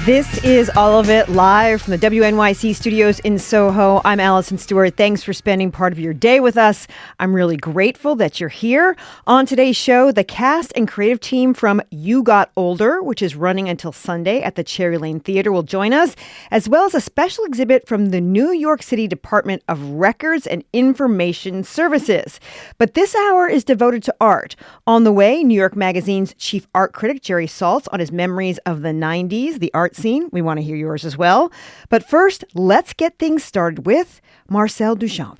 This is All of It live from the WNYC studios in Soho. I'm Allison Stewart. Thanks for spending part of your day with us. I'm really grateful that you're here. On today's show, the cast and creative team from You Got Older, which is running until Sunday at the Cherry Lane Theater, will join us, as well as a special exhibit from the New York City Department of Records and Information Services. But this hour is devoted to art. On the way, New York Magazine's chief art critic, Jerry Saltz, on his memories of the 90s, the art scene. We want to hear yours as well. But first, let's get things started with Marcel Duchamp.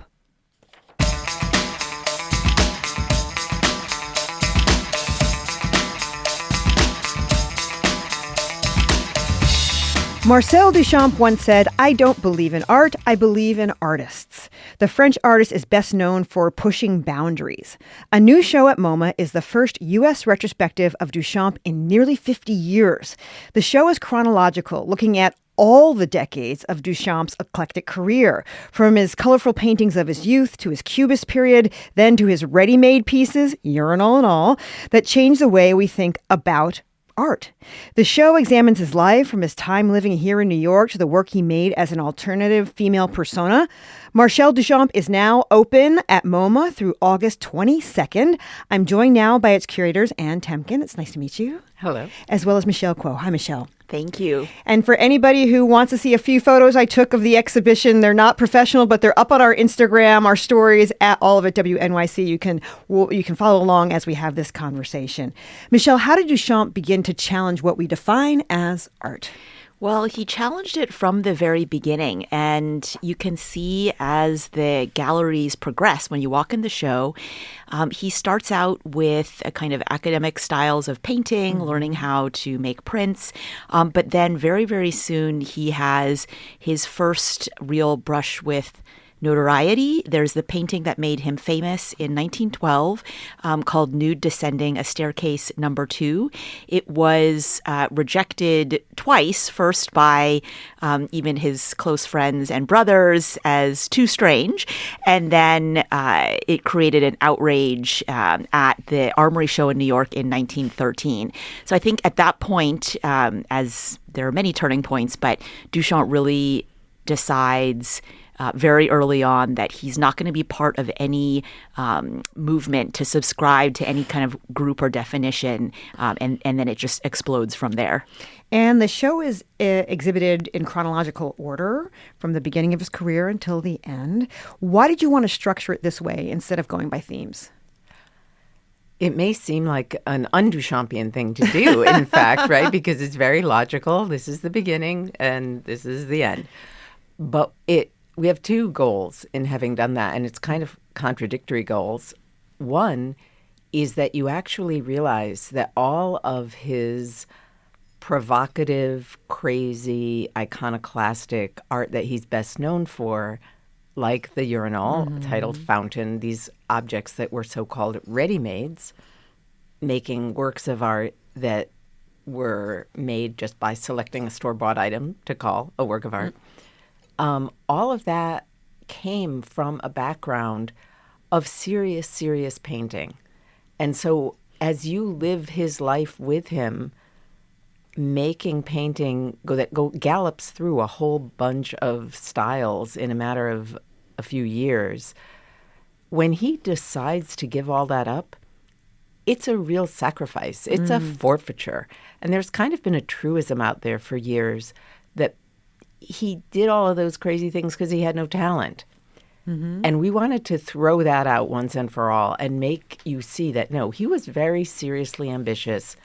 Marcel Duchamp once said, "I don't believe in art, I believe in artists." The French artist is best known for pushing boundaries. A new show at MoMA is the first U.S. retrospective of Duchamp in nearly 50 years. The show is chronological, looking at all the decades of Duchamp's eclectic career, from his colorful paintings of his youth to his Cubist period, then to his ready-made pieces, urinal and all, that changed the way we think about art. The show examines his life from his time living here in New York to the work he made as an alternative female persona. Marcel Duchamp is now open at MoMA through August 22nd. I'm joined now by its curators, Ann Temkin. It's nice to meet you. Hello. As well as Michelle Kuo. Hi, Michelle. Thank you. And for anybody who wants to see a few photos I took of the exhibition, they're not professional, but they're up on our Instagram, our stories at All of It WNYC. You can follow along as we have this conversation. Michelle, how did Duchamp begin to challenge what we define as art? Well, he challenged it from the very beginning, and you can see as the galleries progress, when you walk in the show, he starts out with a kind of academic styles of painting, learning how to make prints, but then very, very soon he has his first real brush with notoriety. There's the painting that made him famous in 1912 called Nude Descending a Staircase Number 2. It was rejected twice, first by even his close friends and brothers as too strange, and then it created an outrage at the Armory Show in New York in 1913. So I think at that point, as there are many turning points, but Duchamp really decides very early on that he's not going to be part of any movement to subscribe to any kind of group or definition, and then it just explodes from there. And the show is exhibited in chronological order from the beginning of his career until the end. Why did you want to structure it this way instead of going by themes? It may seem like an un-Duchampian thing to do, in fact, right? Because it's very logical. This is the beginning and this is the end. But we have two goals in having done that, and it's kind of contradictory goals. One is that you actually realize that all of his provocative, crazy, iconoclastic art that he's best known for, like the urinal, titled Fountain, these objects that were so-called ready-mades, making works of art that were made just by selecting a store-bought item to call a work of art. All of that came from a background of serious, serious painting. And so as you live his life with him, making painting that gallops through a whole bunch of styles in a matter of a few years, when he decides to give all that up, it's a real sacrifice. It's a forfeiture. And there's kind of been a truism out there for years that he did all of those crazy things because he had no talent. And we wanted to throw that out once and for all and make you see that, no, he was very seriously ambitious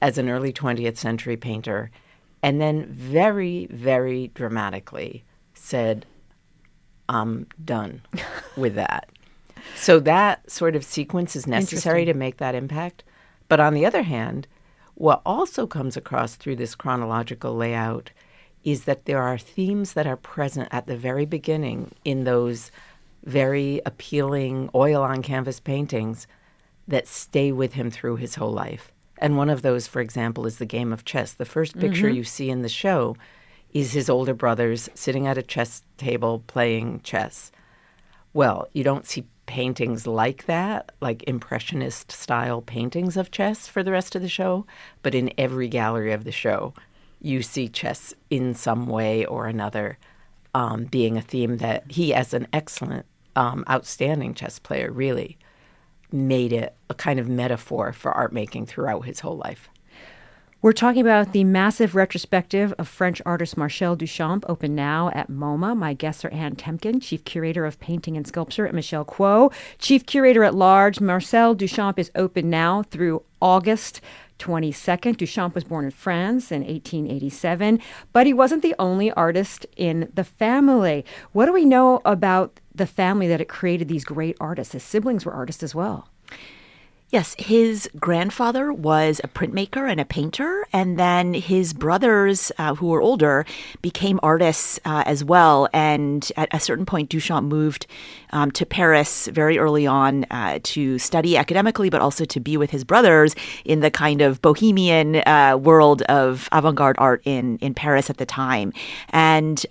as an early 20th century painter, and then very, very dramatically said, I'm done with that. So that sort of sequence is necessary to make that impact. But on the other hand, what also comes across through this chronological layout is that there are themes that are present at the very beginning in those very appealing oil-on-canvas paintings that stay with him through his whole life. And one of those, for example, is the game of chess. The first picture you see in the show is his older brothers sitting at a chess table playing chess. Well, you don't see paintings like that, like impressionist-style paintings of chess for the rest of the show, but in every gallery of the show, you see chess in some way or another being a theme that he, as an excellent, outstanding chess player, really made it a kind of metaphor for art making throughout his whole life. We're talking about the massive retrospective of French artist Marcel Duchamp, open now at MoMA. My guests are Anne Temkin, Chief Curator of Painting and Sculpture, and Michelle Kuo, Chief Curator at Large. Marcel Duchamp is open now through August 22nd. Duchamp was born in France in 1887, but he wasn't the only artist in the family. What do we know about the family that it created these great artists? His siblings were artists as well. Yes, his grandfather was a printmaker and a painter, and then his brothers, who were older, became artists as well. And at a certain point, Duchamp moved to Paris very early on to study academically, but also to be with his brothers in the kind of bohemian world of avant-garde art in Paris at the time. And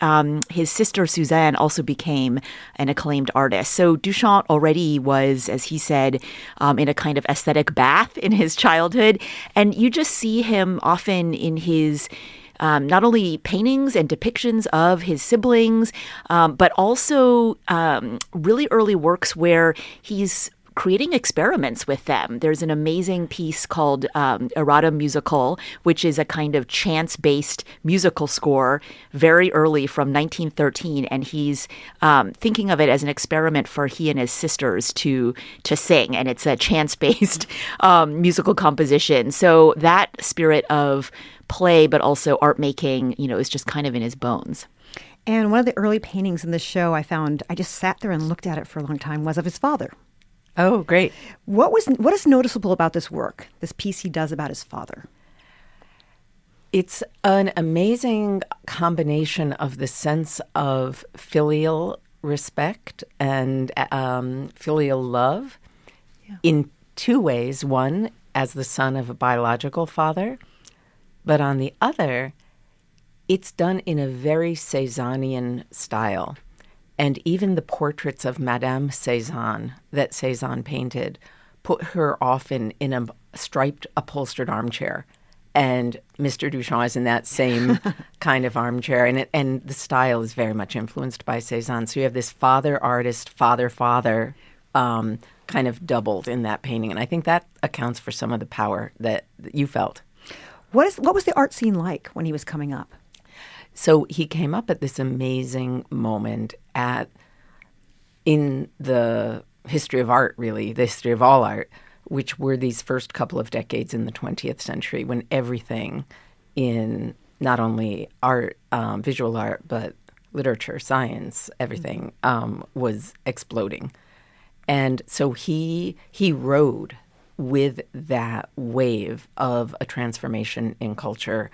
his sister, Suzanne, also became an acclaimed artist. So Duchamp already was, as he said, in a kind of aesthetic bath in his childhood. And you just see him often in his not only paintings and depictions of his siblings, but also really early works where he's creating experiments with them. There's an amazing piece called Errata Musical, which is a kind of chance-based musical score very early from 1913. And he's thinking of it as an experiment for he and his sisters to sing. And it's a chance-based musical composition. So that spirit of play, but also art making, is just kind of in his bones. And one of the early paintings in the show I just sat there and looked at it for a long time, was of his father. Oh, great. What is noticeable about this work, this piece he does about his father? It's an amazing combination of the sense of filial respect and filial love in two ways. One, as the son of a biological father, but on the other, it's done in a very Cézannian style. And even the portraits of Madame Cézanne that Cézanne painted put her often in a striped upholstered armchair. And Mr. Duchamp is in that same kind of armchair. And the style is very much influenced by Cézanne. So you have this father artist, father kind of doubled in that painting. And I think that accounts for some of the power that you felt. What was the art scene like when he was coming up? So he came up at this amazing moment in the history of art, really, the history of all art, which were these first couple of decades in the 20th century when everything in not only art, visual art, but literature, science, everything was exploding. And so he rode with that wave of a transformation in culture,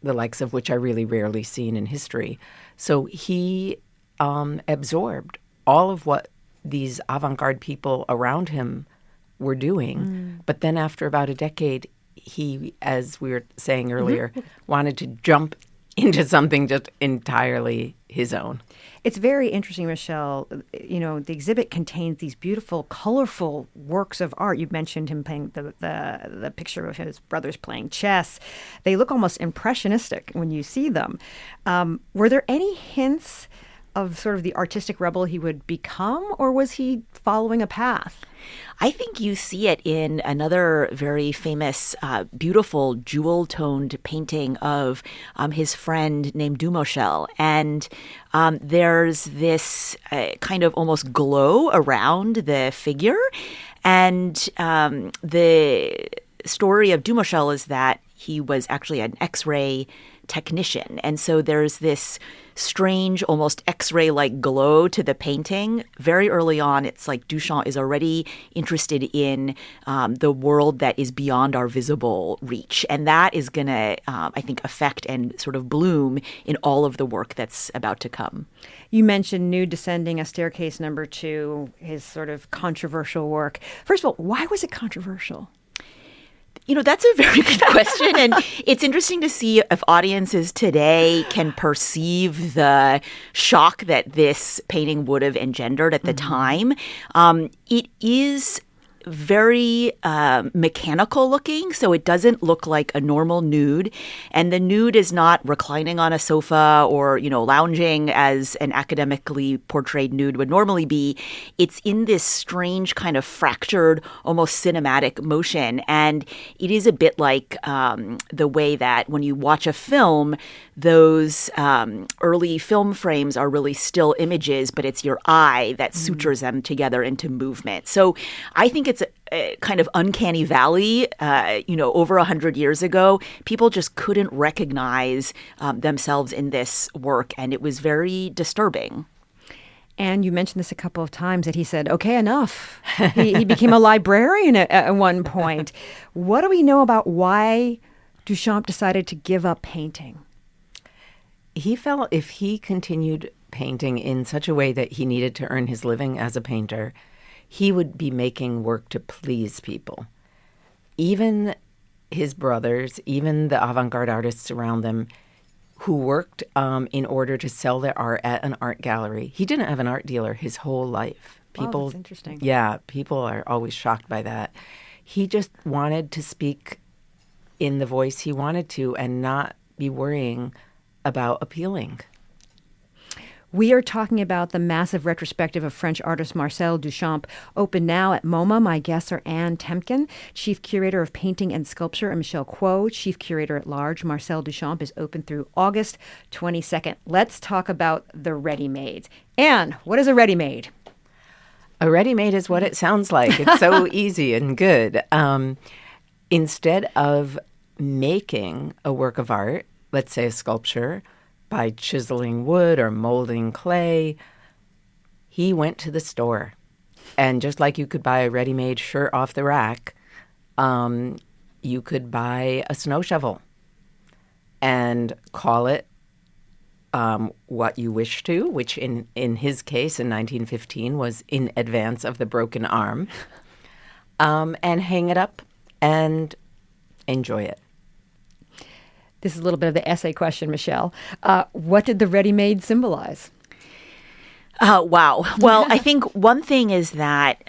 the likes of which are really rarely seen in history. So he absorbed all of what these avant-garde people around him were doing. But then after about a decade, he, as we were saying earlier, wanted to jump into something just entirely his own. It's very interesting, Michelle. The exhibit contains these beautiful, colorful works of art. You mentioned him playing the picture of his brothers playing chess. They look almost impressionistic when you see them. Were there any hints of sort of the artistic rebel he would become, or was he following a path? I think you see it in another very famous, beautiful, jewel-toned painting of his friend named Dumochel. And there's this kind of almost glow around the figure. And the story of Dumochel is that he was actually an X-ray technician. And so there's this strange, almost X-ray-like glow to the painting. Very early on, it's like Duchamp is already interested in the world that is beyond our visible reach. And that is going to, I think, affect and sort of bloom in all of the work that's about to come. You mentioned Nude Descending, A Staircase Number 2, his sort of controversial work. First of all, why was it controversial? That's a very good question. And it's interesting to see if audiences today can perceive the shock that this painting would have engendered at the time. It is very mechanical looking, so it doesn't look like a normal nude. And the nude is not reclining on a sofa or, lounging as an academically portrayed nude would normally be. It's in this strange kind of fractured, almost cinematic motion. And it is a bit like the way that when you watch a film, those early film frames are really still images, but it's your eye that sutures them together into movement. So I think it's a kind of uncanny valley. Over 100 years ago, people just couldn't recognize themselves in this work, and it was very disturbing. And you mentioned this a couple of times that he said, okay, enough. He became a librarian at one point. What do we know about why Duchamp decided to give up painting? He felt if he continued painting in such a way that he needed to earn his living as a painter, he would be making work to please people. Even his brothers, even the avant-garde artists around them who worked in order to sell their art at an art gallery. He didn't have an art dealer his whole life. People, that's interesting. Yeah, people are always shocked by that. He just wanted to speak in the voice he wanted to and not be worrying about appealing. We are talking about the massive retrospective of French artist Marcel Duchamp, open now at MoMA. My guests are Anne Temkin, Chief Curator of Painting and Sculpture, and Michelle Kuo, Chief Curator at Large. Marcel Duchamp is open through August 22nd. Let's talk about the ready-mades. Anne, what is a ready-made? A ready-made is what it sounds like. It's so easy and good. Instead of making a work of art, let's say a sculpture, by chiseling wood or molding clay, he went to the store. And just like you could buy a ready-made shirt off the rack, you could buy a snow shovel and call it what you wish to, which in his case in 1915 was in advance of the broken arm, and hang it up and enjoy it. This is a little bit of the essay question, Michelle. What did the ready-made symbolize? Wow. Well, I think one thing is that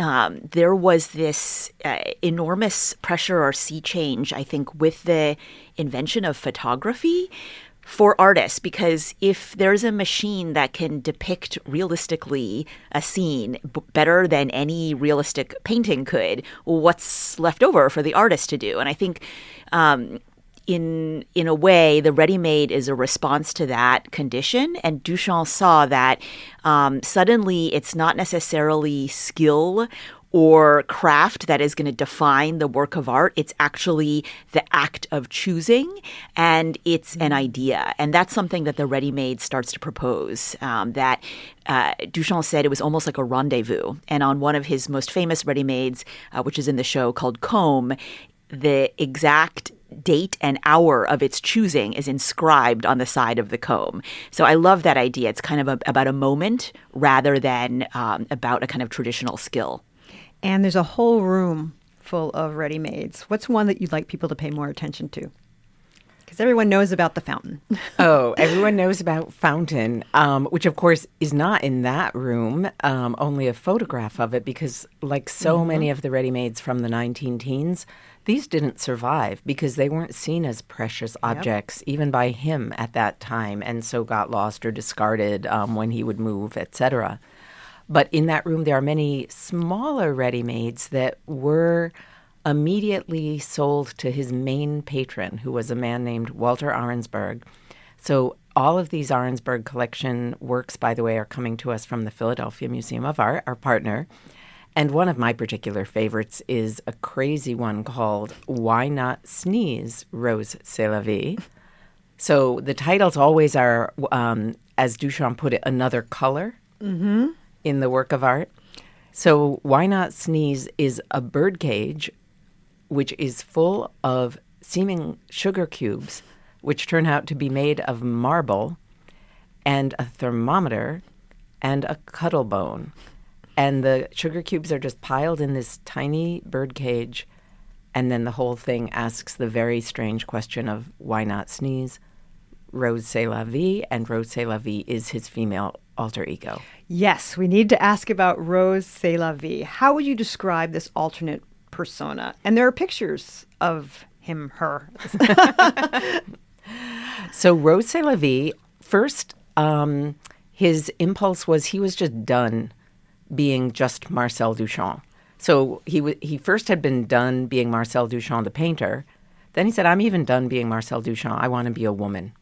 there was this enormous pressure or sea change, I think, with the invention of photography for artists, because if there's a machine that can depict realistically a scene better than any realistic painting could, what's left over for the artist to do? And I think in a way, the ready-made is a response to that condition. And Duchamp saw that suddenly it's not necessarily skill or craft that is going to define the work of art. It's actually the act of choosing, and it's an idea. And that's something that the ready-made starts to propose, that Duchamp said it was almost like a rendezvous. And on one of his most famous ready-mades, which is in the show called Comb, the exact date and hour of its choosing is inscribed on the side of the comb. So I love that idea. It's kind of about a moment rather than about a kind of traditional skill. And there's a whole room full of ready-mades. What's one that you'd like people to pay more attention to? Because everyone knows about the fountain. Oh, everyone knows about fountain, which of course is not in that room, only a photograph of it, because like so many of the ready-mades from the 19-teens, these didn't survive because they weren't seen as precious objects, even by him at that time, and so got lost or discarded when he would move, etc. But in that room, there are many smaller ready-mades that were immediately sold to his main patron, who was a man named Walter Arensberg. So all of these Arensberg collection works, by the way, are coming to us from the Philadelphia Museum of Art, our partner. And one of my particular favorites is a crazy one called Why Not Sneeze, Rose C'est la Vie. So the titles always are, as Duchamp put it, another color in the work of art. So Why Not Sneeze is a bird cage which is full of seeming sugar cubes, which turn out to be made of marble, and a thermometer, and a cuttle bone. And the sugar cubes are just piled in this tiny bird cage, and then the whole thing asks the very strange question of why not sneeze? Rose C'est la Vie, and Rose C'est la Vie is his female alter ego. Yes, we need to ask about Rose C'est la Vie. How would you describe this alternate persona? And there are pictures of him, her. So Rose C'est la Vie, first, his impulse was he was just done being just Marcel Duchamp. So he first had been done being Marcel Duchamp, the painter. Then he said, I'm even done being Marcel Duchamp. I want to be a woman.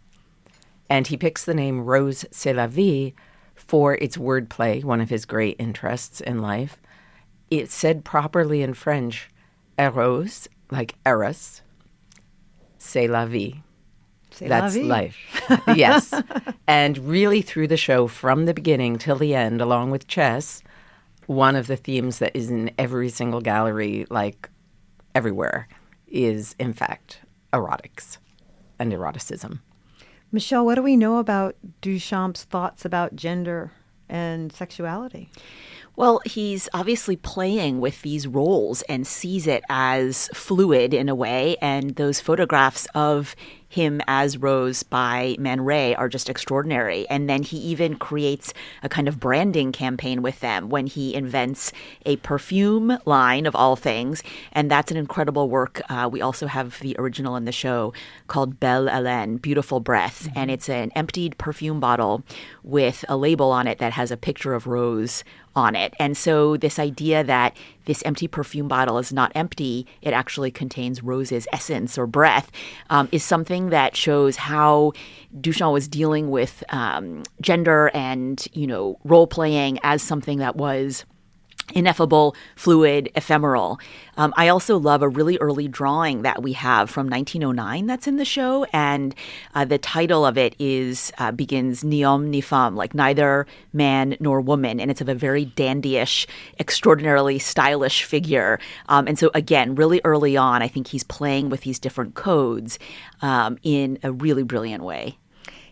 And he picks the name Rose C'est la Vie for its wordplay, one of his great interests in life. It's said properly in French, Eros, like Eros, C'est la vie. That's life. Yes. And really through the show, from the beginning till the end, along with chess, one of the themes that is in every single gallery, like everywhere, is, in fact, erotics and eroticism. Michelle, what do we know about Duchamp's thoughts about gender and sexuality? Well, he's obviously playing with these roles and sees it as fluid in a way. And those photographs of him as Rose by Man Ray are just extraordinary. And then he even creates a kind of branding campaign with them when he invents a perfume line of all things. And that's an incredible work. We also have the original in the show called Belle Hélène, Beautiful Breath. Mm-hmm. And it's an emptied perfume bottle with a label on it that has a picture of Rose on it. And so this idea that this empty perfume bottle is not empty, it actually contains Rose's essence or breath, is something that shows how Duchamp was dealing with gender and, role-playing as something that was ineffable, fluid, ephemeral. I also love a really early drawing that we have from 1909 that's in the show, and the title of it begins ni homme ni femme, like neither man nor woman, and it's of a very dandyish, extraordinarily stylish figure. And so again, really early on, I think he's playing with these different codes in a really brilliant way.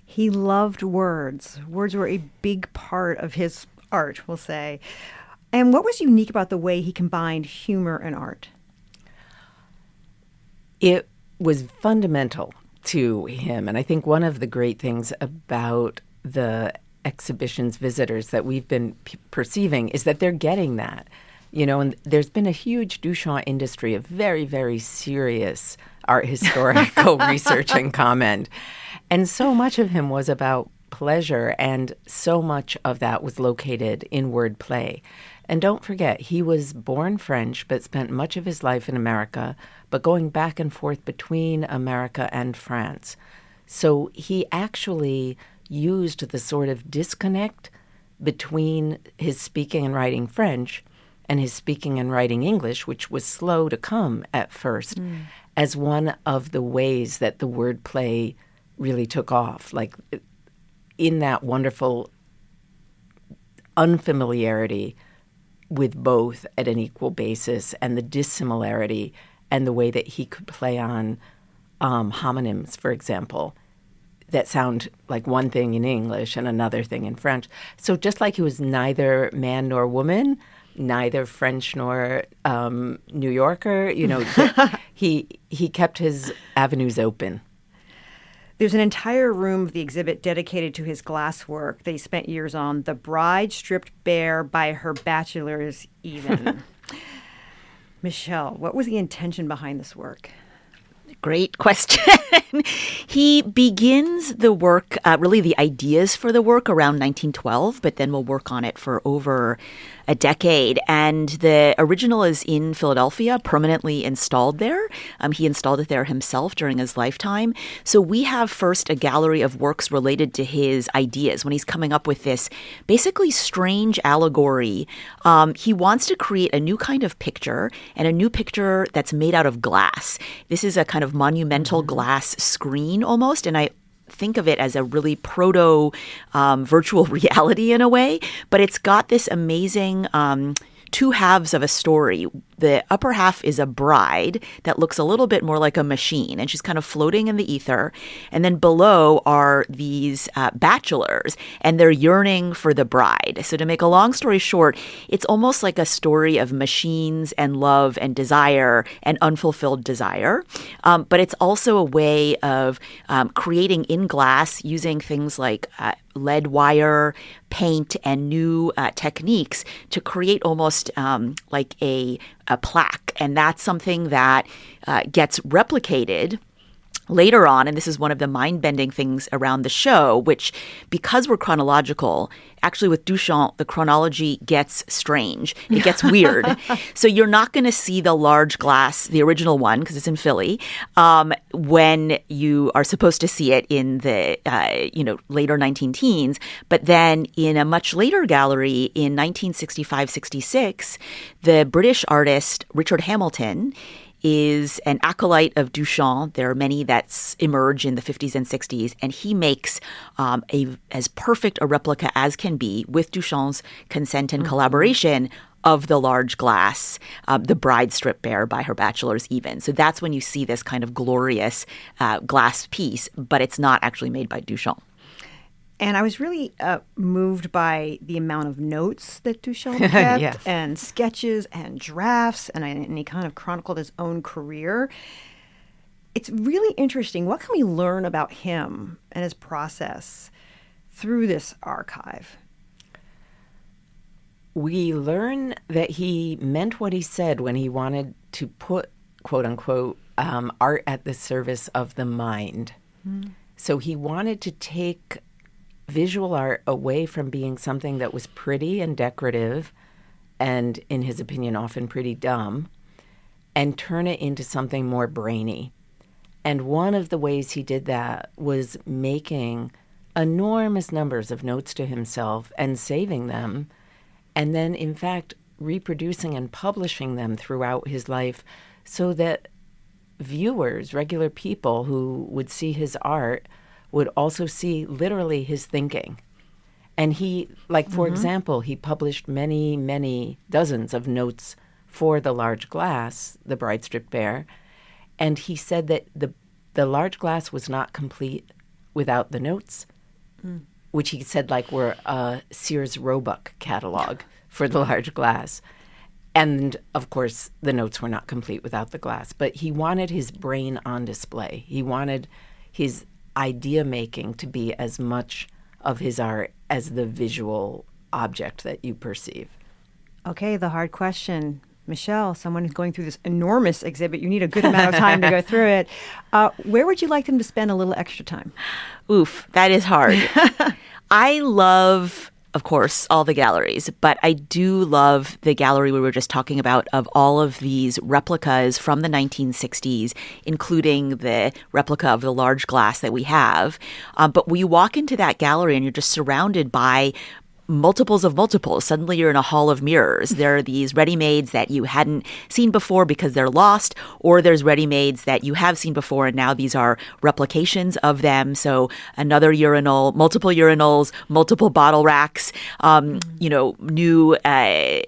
He loved words. Words were a big part of his art, we'll say. And what was unique about the way he combined humor and art? It was fundamental to him. And I think one of the great things about the exhibition's visitors that we've been perceiving is that they're getting that. And there's been a huge Duchamp industry of very, very serious art historical research and comment. And so much of him was about pleasure, and so much of that was located in wordplay. And don't forget, he was born French, but spent much of his life in America, but going back and forth between America and France. So he actually used the sort of disconnect between his speaking and writing French and his speaking and writing English, which was slow to come at first, as one of the ways that the wordplay really took off. Like, in that wonderful unfamiliarity with both at an equal basis, and the dissimilarity and the way that he could play on homonyms, for example, that sound like one thing in English and another thing in French. So just like he was neither man nor woman, neither French nor New Yorker, he kept his avenues open. There's an entire room of the exhibit dedicated to his glass work that he spent years on, The Bride Stripped Bare by Her Bachelors Even. Michelle, what was the intention behind this work? Great question. He begins the work, really the ideas for the work around 1912, but then we'll work on it for over a decade. And the original is in Philadelphia, permanently installed there. He installed it there himself during his lifetime. So we have first a gallery of works related to his ideas when he's coming up with this basically strange allegory. He wants to create a new kind of picture, and a new picture that's made out of glass. This is a kind of monumental glass screen almost, and I think of it as a really proto virtual reality in a way, but it's got this amazing two halves of a story. the upper half is a bride that looks a little bit more like a machine, and she's kind of floating in the ether. And then below are these bachelors, and they're yearning for the bride. So to make a long story short, it's almost like a story of machines and love and desire and unfulfilled desire. But it's also a way of creating in glass using things like lead wire, paint, and new techniques to create almost like a plaque. And that's something that gets replicated later on, and this is one of the mind-bending things around the show, which, because we're chronological, actually with Duchamp, the chronology gets strange. It gets weird. So you're not going to see the large glass, the original one, because it's in Philly, when you are supposed to see it in the later 19-teens. But then in a much later gallery in 1965-66, the British artist Richard Hamilton is an acolyte of Duchamp. There are many that emerge in the 50s and 60s, and he makes as perfect a replica as can be, with Duchamp's consent and collaboration, of the large glass, the bride stripped bare by her bachelors even. So that's when you see this kind of glorious glass piece, but it's not actually made by Duchamp. And I was really moved by the amount of notes that Duchamp kept, Yes. and sketches and drafts, and he kind of chronicled his own career. It's really interesting. What can we learn about him and his process through this archive? We learn that he meant what he said when he wanted to put, quote unquote, art at the service of the mind. So he wanted to take visual art away from being something that was pretty and decorative and, in his opinion, often pretty dumb, and turn it into something more brainy. And one of the ways he did that was making enormous numbers of notes to himself and saving them, and then, in fact, reproducing and publishing them throughout his life so that viewers, regular people who would see his art, would also see literally his thinking. And he, like, for example, he published many, many dozens of notes for the large glass, the bride stripped bare. And he said that the large glass was not complete without the notes, which he said like were a Sears Roebuck catalog for the large glass. And, of course, the notes were not complete without the glass. But he wanted his brain on display. He wanted his idea making to be as much of his art as the visual object that you perceive. Okay, the hard question. Michelle, someone who's going through this enormous exhibit, you need a good amount of time to go through it. Where would you like them to spend a little extra time? Oof, that is hard. I love, of course, all the galleries, but I do love the gallery we were just talking about of all of these replicas from the 1960s, including the replica of the large glass that we have. But when you walk into that gallery and you're just surrounded by multiples of multiples. Suddenly you're in a hall of mirrors. There are these ready-mades that you hadn't seen before because they're lost, or there's ready-mades that you have seen before, and now these are replications of them. So another urinal, multiple urinals, multiple bottle racks, new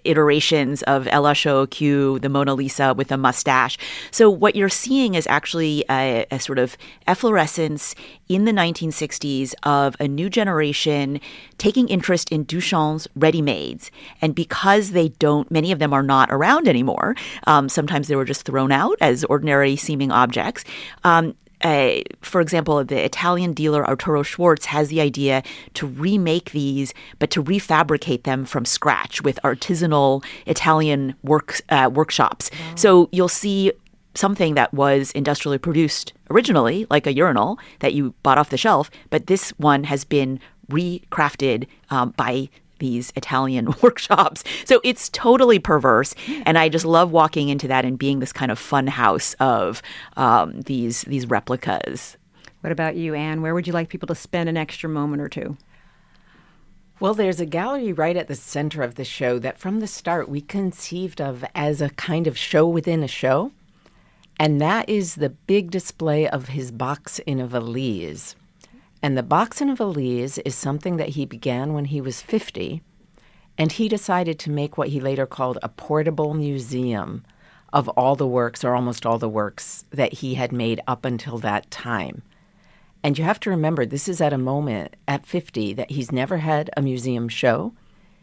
iterations of Ella Q, the Mona Lisa with a mustache. So what you're seeing is actually a sort of efflorescence in the 1960s of a new generation taking interest in Duchamp's ready-mades. And because many of them are not around anymore, sometimes they were just thrown out as ordinary seeming objects. For example, the Italian dealer Arturo Schwartz has the idea to remake these, but to refabricate them from scratch with artisanal Italian workshops. Wow. So you'll see something that was industrially produced originally, like a urinal that you bought off the shelf, but this one has been recrafted by these Italian workshops. So it's totally perverse. And I just love walking into that and being this kind of fun house of these replicas. What about you, Anne? Where would you like people to spend an extra moment or two? Well, there's a gallery right at the center of the show that from the start we conceived of as a kind of show within a show. And that is the big display of his box in a valise. And the box in a valise is something that he began when he was 50, and he decided to make what he later called a portable museum of all the works, or almost all the works, that he had made up until that time. And you have to remember, this is at a moment at 50 that he's never had a museum show.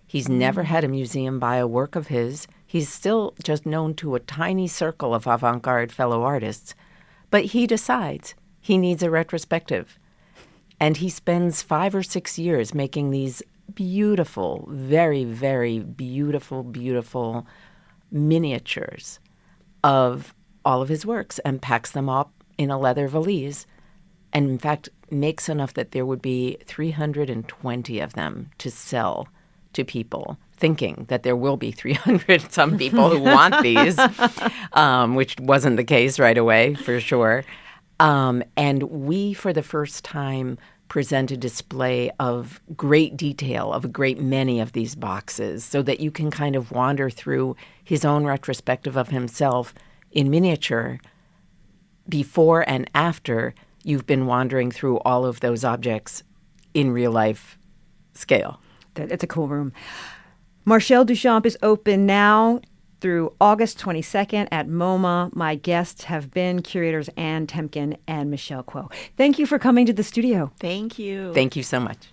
He's never had a museum buy a work of his. He's still just known to a tiny circle of avant-garde fellow artists. But he decides he needs a retrospective. And he spends 5 or 6 years making these beautiful, very, very beautiful miniatures of all of his works and packs them up in a leather valise. And in fact, makes enough that there would be 320 of them to sell to people, thinking that there will be 300 some people who want these, which wasn't the case right away, for sure. And we, for the first time, present a display of great detail of a great many of these boxes so that you can kind of wander through his own retrospective of himself in miniature before and after you've been wandering through all of those objects in real life scale. It's a cool room. Marcel Duchamp is open now through August 22nd at MoMA. My guests have been curators Anne Temkin and Michelle Kuo. Thank you for coming to the studio. Thank you. Thank you so much.